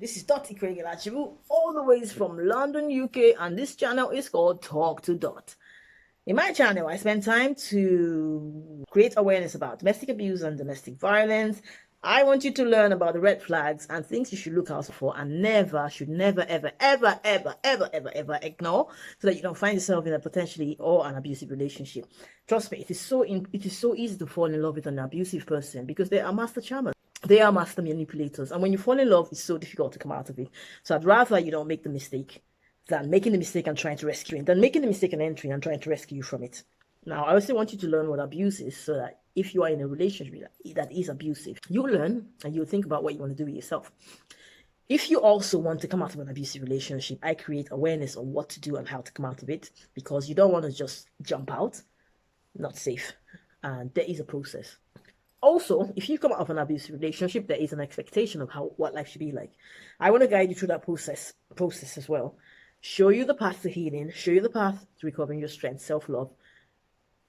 This is IkwerreGirl Acheru, all the way from London, UK, and this channel is called Talk to Dot. In my channel, I spend time to create awareness about domestic abuse and domestic violence. I want you to learn about the red flags and things you should look out for and should never, ever ignore, so that you don't find yourself in a potentially or an abusive relationship. Trust me, it is so easy to fall in love with an abusive person because they are master charmers. They are master manipulators. And when you fall in love, it's so difficult to come out of it. So I'd rather you don't make the mistake than making the mistake and trying to rescue it, than making the mistake and entering and trying to rescue you from it. Now, I also want you to learn what abuse is so that if you are in a relationship that is abusive, you learn and you think about what you want to do with yourself. If you also want to come out of an abusive relationship, I create awareness on what to do and how to come out of it, because you don't want to just jump out. Not safe. And there is a process. Also, if you come out of an abusive relationship, there is an expectation of what life should be like. I want to guide you through that process as well. Show you the path to healing, show you the path to recovering your strength, self-love,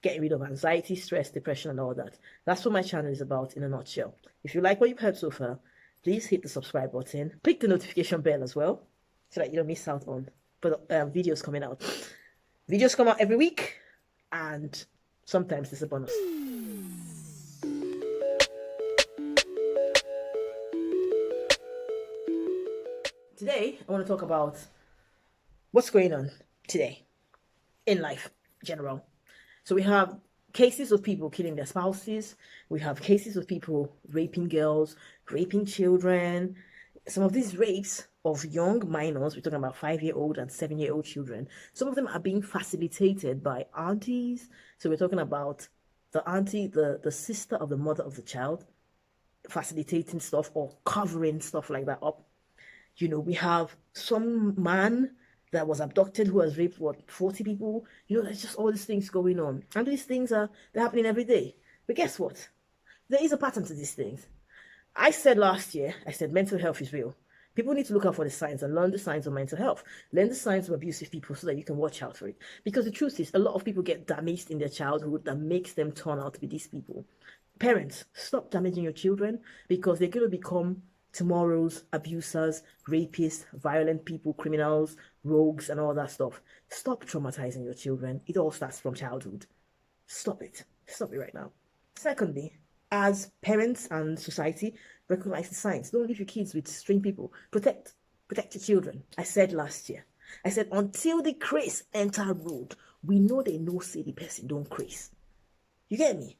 getting rid of anxiety, stress, depression, and all that. That's what my channel is about in a nutshell. If you like what you've heard so far, please hit the subscribe button. Click the notification bell as well, so that you don't miss out on videos coming out. Videos come out every week, and sometimes there's a bonus. Today, I want to talk about what's going on today in life in general. So we have cases of people killing their spouses. We have cases of people raping girls, raping children. Some of these rapes of young minors, we're talking about 5-year-old and 7-year-old children. Some of them are being facilitated by aunties. So we're talking about the auntie, the sister of the mother of the child, facilitating stuff or covering stuff like that up. You know, we have some man that was abducted who has raped, 40 people. You know, there's just all these things going on. And these things they're happening every day. But guess what? There is a pattern to these things. I said last year, mental health is real. People need to look out for the signs and learn the signs of mental health. Learn the signs of abusive people so that you can watch out for it. Because the truth is, a lot of people get damaged in their childhood that makes them turn out to be these people. Parents, stop damaging your children, because they're going to become tomorrow's abusers, rapists, violent people, criminals, rogues, and all that stuff. Stop traumatizing your children. It all starts from childhood. Stop it. Stop it right now. Secondly, as parents and society, recognize the signs. Don't leave your kids with strange people. Protect your children. I said last year, until the craze enter road, we know they know say the person don't craze. You get me?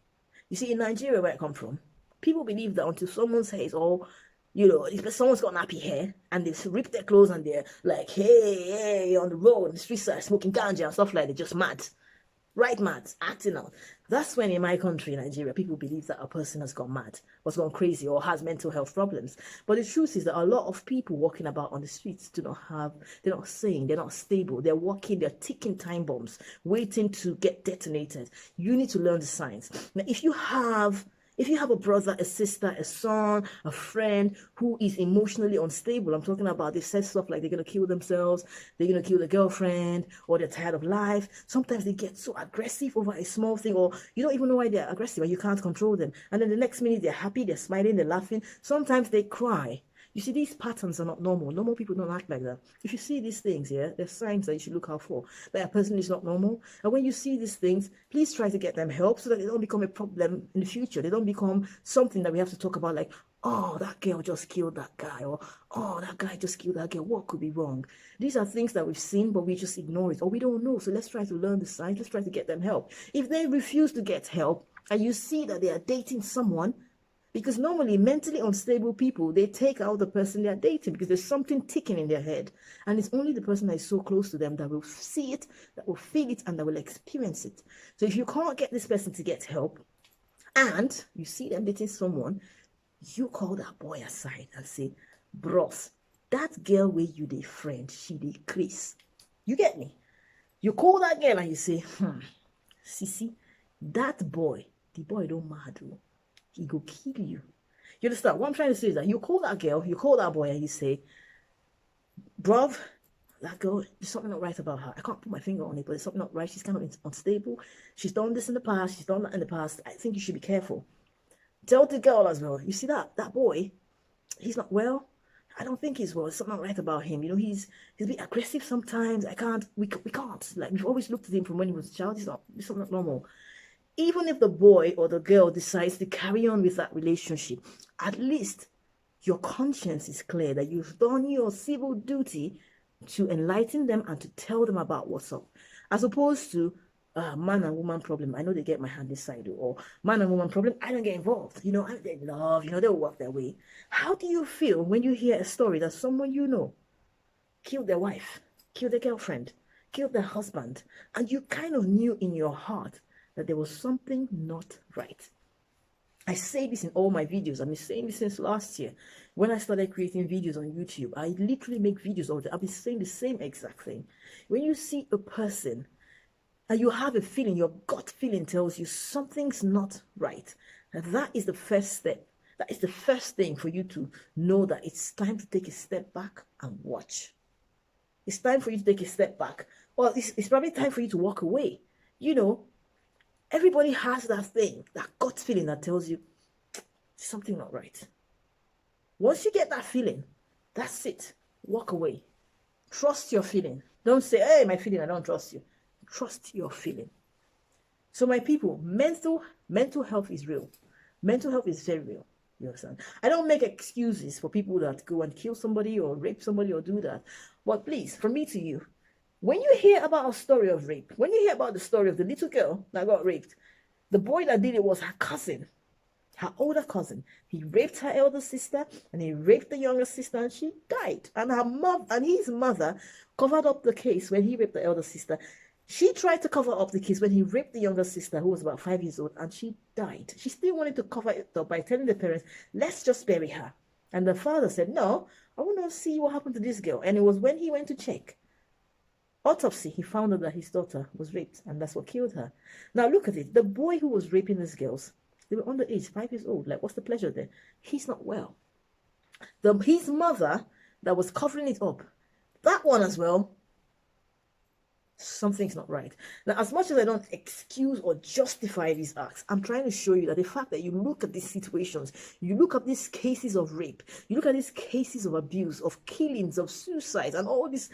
You see, in Nigeria, where I come from, people believe that until someone's hair is all, you know, if someone's got nappy hair and they've ripped their clothes and they're like, hey, on the road, on the street side, smoking ganja and stuff like that, just mad. Right mad, acting out. That's when in my country, Nigeria, people believe that a person has gone mad, has gone crazy, or has mental health problems. But the truth is that a lot of people walking about on the streets they're not sane, they're not stable, they're walking, they're ticking time bombs, waiting to get detonated. You need to learn the signs. Now, if you have a brother, a sister, a son, a friend who is emotionally unstable, I'm talking about they said stuff like they're going to kill themselves, they're going to kill their girlfriend, or they're tired of life. Sometimes they get so aggressive over a small thing, or you don't even know why they're aggressive and you can't control them. And then the next minute they're happy, they're smiling, they're laughing. Sometimes they cry. You see, these patterns are not normal. Normal people don't act like that. If you see these things, yeah, there's signs that you should look out for. That a person is not normal. And when you see these things, please try to get them help so that they don't become a problem in the future. They don't become something that we have to talk about like, oh, that girl just killed that guy, or oh, that guy just killed that girl. What could be wrong? These are things that we've seen, but we just ignore it, or we don't know. So let's try to learn the signs. Let's try to get them help. If they refuse to get help and you see that they are dating someone, because normally mentally unstable people, they take out the person they're dating because there's something ticking in their head. And it's only the person that is so close to them that will see it, that will feel it, and that will experience it. So if you can't get this person to get help and you see them dating someone, you call that boy aside and say, bros, that girl where you dey friend, she dey Chris. You get me? You call that girl and you say, sissy, that boy, the boy don't mad though. He go kill you. You understand? What I'm trying to say is that you call that girl, you call that boy, and you say, bruv, that girl, there's something not right about her. I can't put my finger on it, but there's something not right. She's kind of unstable. She's done this in the past. She's done that in the past. I think you should be careful. Tell the girl as well. You see that boy, he's not well. I don't think he's well. There's something not right about him. You know, he's a bit aggressive sometimes. We can't. Like, we've always looked at him from when he was a child. It's not normal. Even if the boy or the girl decides to carry on with that relationship, at least your conscience is clear that you've done your civil duty to enlighten them and to tell them about what's up, as opposed to man and woman problem. I know they get my hand inside, or man and woman problem. I don't get involved. You know, they love. You know, they'll walk their way. How do you feel when you hear a story that someone you know killed their wife, killed their girlfriend, killed their husband, and you kind of knew in your heart that there was something not right? I say this in all my videos. I've been saying this since last year. When I started creating videos on YouTube, I literally make videos all the time. I've been saying the same exact thing. When you see a person and you have a feeling, your gut feeling tells you something's not right, and that is the first step. That is the first thing for you to know that it's time to take a step back and watch. It's time for you to take a step back. Or it's probably time for you to walk away. You know, everybody has that thing, that gut feeling that tells you something not right. Once you get that feeling, that's it. Walk away. Trust your feeling. Don't say, hey, my feeling, I don't trust you. Trust your feeling. So my people, mental health is real. Mental health is very real. You understand? I don't make excuses for people that go and kill somebody or rape somebody or do that. But please, from me to you, when you hear about a story of rape, when you hear about the story of the little girl that got raped, the boy that did it was her cousin, her older cousin. He raped her elder sister and he raped the younger sister and she died. And her mom and his mother covered up the case when he raped the elder sister. She tried to cover up the case when he raped the younger sister, who was about 5 years old, and she died. She still wanted to cover it up by telling the parents, let's just bury her. And the father said, no, I want to see what happened to this girl. And it was when he went to check autopsy, he found out that his daughter was raped, and that's what killed her. Now look at it. The boy who was raping these girls, they were underage, 5 years old. Like, what's the pleasure there? He's not well. His mother that was covering it up, that one as well, something's not right. Now, as much as I don't excuse or justify these acts, I'm trying to show you that the fact that you look at these situations, you look at these cases of rape, you look at these cases of abuse, of killings, of suicides, and all these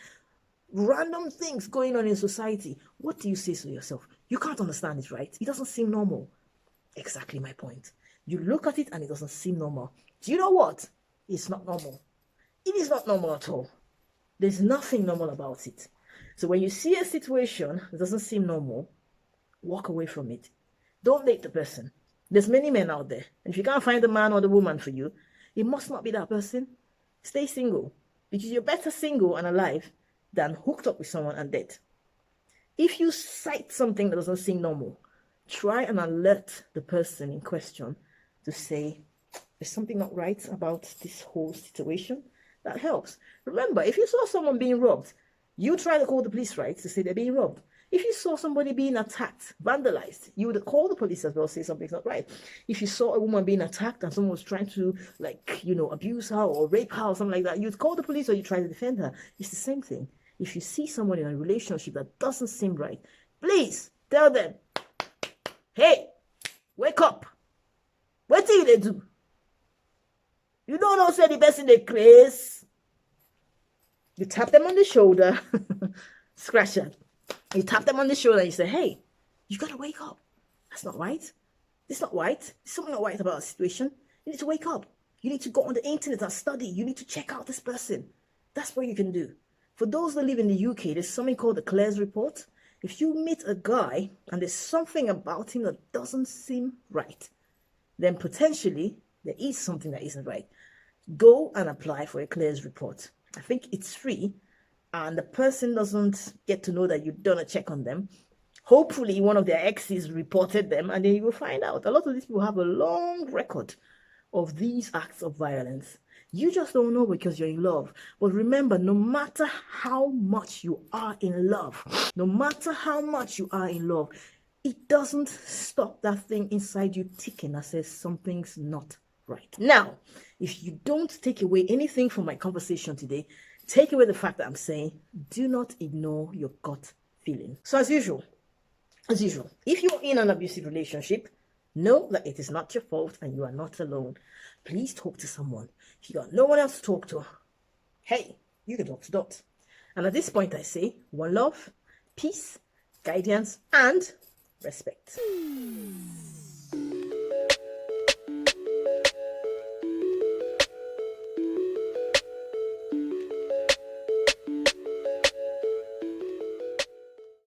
random things going on in society, what do you say to yourself? You can't understand it, right? It doesn't seem normal. Exactly my point. You look at it and it doesn't seem normal. Do you know what? It's not normal. It is not normal at all. There's nothing normal about it. So when you see a situation that doesn't seem normal, walk away from it. Don't date the person. There's many men out there. And if you can't find the man or the woman for you, it must not be that person. Stay single. Because you're better single and alive than hooked up with someone and dead. If you sight something that doesn't seem normal, try and alert the person in question to say, there's something not right about this whole situation. That helps. Remember, if you saw someone being robbed, you try to call the police, right, to say they're being robbed. If you saw somebody being attacked, vandalized, you would call the police as well, say something's not right. If you saw a woman being attacked and someone was trying to, like, you know, abuse her or rape her or something like that, you'd call the police or you try to defend her. It's the same thing. If you see someone in a relationship that doesn't seem right, please tell them, hey, wake up. What do they do? You don't know, say the best in the place. You tap them on the shoulder, scratch that. You tap them on the shoulder and you say, hey, you got to wake up. That's not right. It's not right. There's something not right about the situation. You need to wake up. You need to go on the internet and study. You need to check out this person. That's what you can do. For those that live in the UK, there's something called the Claire's Report. If you meet a guy and there's something about him that doesn't seem right, then potentially there is something that isn't right. Go and apply for a Claire's Report. I think it's free, and the person doesn't get to know that you've done a check on them. Hopefully, one of their exes reported them, and then you will find out. A lot of these people have a long record of these acts of violence. You just don't know because you're in love. But remember, no matter how much you are in love, no matter how much you are in love, it doesn't stop that thing inside you ticking that says something's not right. Now, if you don't take away anything from my conversation today, take away the fact that I'm saying, do not ignore your gut feeling. So as usual, if you're in an abusive relationship, know that it is not your fault and you are not alone. Please talk to someone. If you got no one else to talk to, hey, you can talk to Dot. And at this point, I say one love, peace, guidance, and respect.